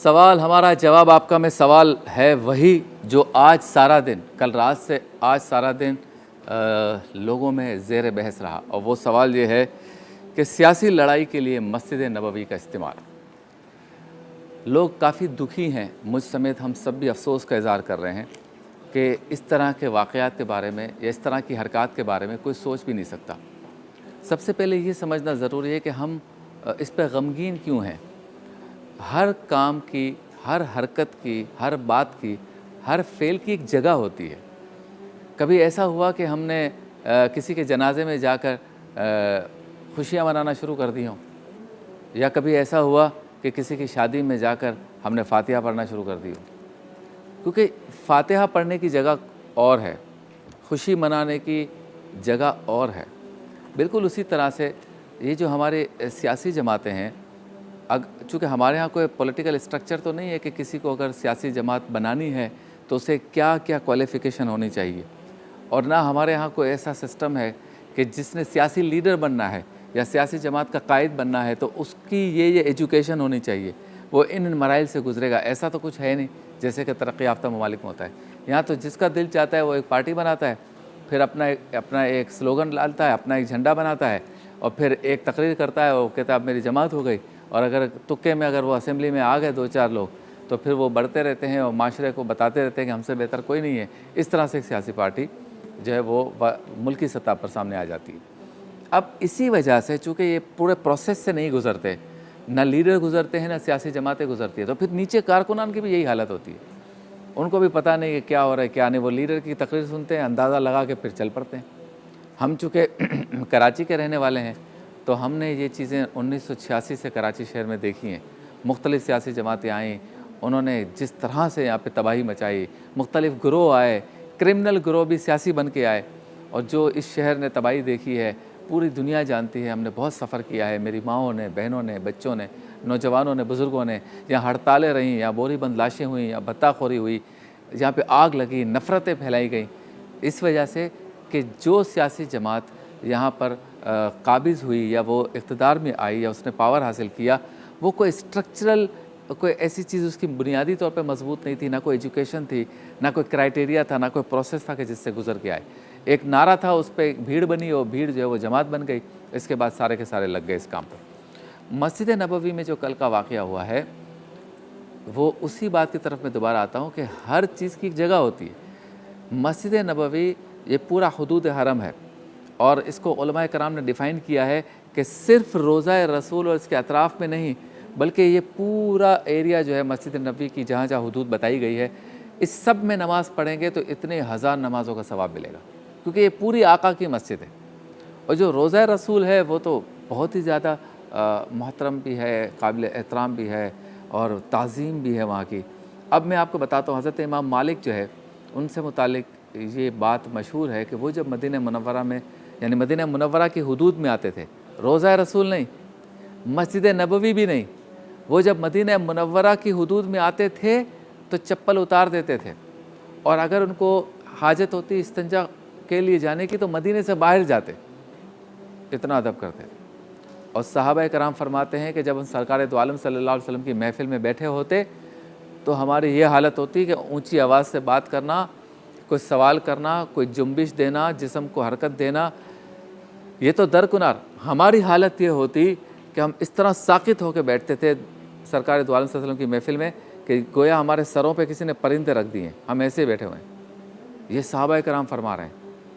سوال ہمارا، جواب آپ کا میں سوال ہے وہی جو آج سارا دن، کل رات سے آج سارا دن لوگوں میں زیر بحث رہا، اور وہ سوال یہ ہے کہ سیاسی لڑائی کے لیے مسجد نبوی کا استعمال۔ لوگ کافی دکھی ہیں، مجھ سمیت ہم سب بھی افسوس کا اظہار کر رہے ہیں کہ اس طرح کے واقعات کے بارے میں یا اس طرح کی حرکات کے بارے میں کوئی سوچ بھی نہیں سکتا۔ سب سے پہلے یہ سمجھنا ضروری ہے کہ ہم اس پہ غمگین کیوں ہیں۔ ہر کام کی، ہر حرکت کی، ہر بات کی، ہر فعل کی ایک جگہ ہوتی ہے۔ کبھی ایسا ہوا کہ ہم نے کسی کے جنازے میں جا کر خوشیاں منانا شروع کر دی ہوں، یا کبھی ایسا ہوا کہ کسی کی شادی میں جا کر ہم نے فاتحہ پڑھنا شروع کر دی ہو، کیونکہ فاتحہ پڑھنے کی جگہ اور ہے، خوشی منانے کی جگہ اور ہے۔ بالکل اسی طرح سے یہ جو ہمارے سیاسی جماعتیں ہیں، چونکہ ہمارے ہاں کوئی پولیٹیکل اسٹرکچر تو نہیں ہے کہ کسی کو اگر سیاسی جماعت بنانی ہے تو اسے کیا کیا کوالیفیکیشن ہونی چاہیے، اور نہ ہمارے ہاں کوئی ایسا سسٹم ہے کہ جس نے سیاسی لیڈر بننا ہے یا سیاسی جماعت کا قائد بننا ہے تو اس کی یہ ایجوکیشن ہونی چاہیے، وہ ان مراحل سے گزرے گا۔ ایسا تو کچھ ہے نہیں جیسے کہ ترقی یافتہ ممالک میں ہوتا ہے۔ یہاں تو جس کا دل چاہتا ہے وہ ایک پارٹی بناتا ہے، پھر اپنا ایک سلوگن ڈالتا ہے، اپنا ایک جھنڈا بناتا ہے، اور پھر ایک تقریر کرتا ہے، وہ کہتا ہے اب میری جماعت ہو گئی، اور اگر تکے میں اگر وہ اسمبلی میں آ گئے دو چار لوگ تو پھر وہ بڑھتے رہتے ہیں اور معاشرے کو بتاتے رہتے ہیں کہ ہم سے بہتر کوئی نہیں ہے۔ اس طرح سے ایک سیاسی پارٹی جو ہے وہ ملکی سطح پر سامنے آ جاتی ہے۔ اب اسی وجہ سے چونکہ یہ پورے پروسیس سے نہیں گزرتے، نہ لیڈر گزرتے ہیں نہ سیاسی جماعتیں گزرتی ہیں، تو پھر نیچے کارکنان کی بھی یہی حالت ہوتی ہے۔ ان کو بھی پتہ نہیں کہ کیا ہو رہا ہے کیا نہیں، وہ لیڈر کی تقریر سنتے ہیں، اندازہ لگا کے پھر چل پڑتے ہیں۔ ہم چونکہ کراچی کے رہنے والے ہیں تو ہم نے یہ چیزیں 1986 سے کراچی شہر میں دیکھی ہیں۔ مختلف سیاسی جماعتیں آئیں، انہوں نے جس طرح سے یہاں پہ تباہی مچائی، مختلف گروہ آئے، کرمنل گروہ بھی سیاسی بن کے آئے، اور جو اس شہر نے تباہی دیکھی ہے پوری دنیا جانتی ہے۔ ہم نے بہت سفر کیا ہے، میری ماؤں نے، بہنوں نے، بچوں نے، نوجوانوں نے، بزرگوں نے، یہاں ہڑتالیں رہیں، یہاں بوری بند لاشیں ہوئیں، یہاں بھتہ خوری ہوئی، جہاں پہ آگ لگی، نفرتیں پھیلائی گئیں، اس وجہ سے کہ جو سیاسی جماعت یہاں پر قابض ہوئی یا وہ اقتدار میں آئی یا اس نے پاور حاصل کیا، وہ کوئی اسٹرکچرل، کوئی ایسی چیز اس کی بنیادی طور پہ مضبوط نہیں تھی، نہ کوئی ایجوکیشن تھی، نہ کوئی کرائٹیریا تھا، نہ کوئی پروسیس تھا کہ جس سے گزر کے آئے۔ ایک نعرہ تھا، اس پہ ایک بھیڑ بنی، اور بھیڑ جو ہے وہ جماعت بن گئی، اس کے بعد سارے کے سارے لگ گئے اس کام پر۔ مسجد نبوی میں جو کل کا واقعہ ہوا ہے وہ اسی بات کی طرف میں دوبارہ آتا ہوں کہ ہر چیز کی ایک جگہ ہوتی ہے۔ مسجد نبوی یہ پورا حدود حرم ہے، اور اس کو علماء کرام نے ڈیفائن کیا ہے کہ صرف روضہ رسول اور اس کے اطراف میں نہیں، بلکہ یہ پورا ایریا جو ہے مسجد نبوی کی جہاں جہاں حدود بتائی گئی ہے، اس سب میں نماز پڑھیں گے تو اتنے ہزار نمازوں کا ثواب ملے گا، کیونکہ یہ پوری آقا کی مسجد ہے۔ اور جو روضہ رسول ہے وہ تو بہت ہی زیادہ محترم بھی ہے، قابل احترام بھی ہے، اور تعظیم بھی ہے وہاں کی۔ اب میں آپ کو بتاتا ہوں، حضرت امام مالک جو ہے ان سے متعلق یہ بات مشہور ہے کہ وہ جب مدینہ منورہ میں، یعنی مدینہ منورہ کی حدود میں آتے تھے، روضہ رسول نہیں، مسجد نبوی بھی نہیں، وہ جب مدینہ منورہ کی حدود میں آتے تھے تو چپل اتار دیتے تھے، اور اگر ان کو حاجت ہوتی استنجا کے لیے جانے کی تو مدینے سے باہر جاتے، اتنا ادب کرتے تھے۔ اور صحابہ کرام فرماتے ہیں کہ جب ہم سرکار دو عالم صلی اللہ علیہ وسلم کی محفل میں بیٹھے ہوتے تو ہماری یہ حالت ہوتی کہ اونچی آواز سے بات کرنا، کوئی سوال کرنا، کوئی جنبش دینا، جسم کو حرکت دینا، یہ تو درکنار۔ ہماری حالت یہ ہوتی کہ ہم اس طرح ساکت ہو کے بیٹھتے تھے سرکار دو عالم صلی اللہ علیہ وسلم کی محفل میں کہ گویا ہمارے سروں پہ کسی نے پرندے رکھ دیے ہیں، ہم ایسے بیٹھے ہوئے ہیں۔ یہ صحابہ کرام فرما رہے ہیں۔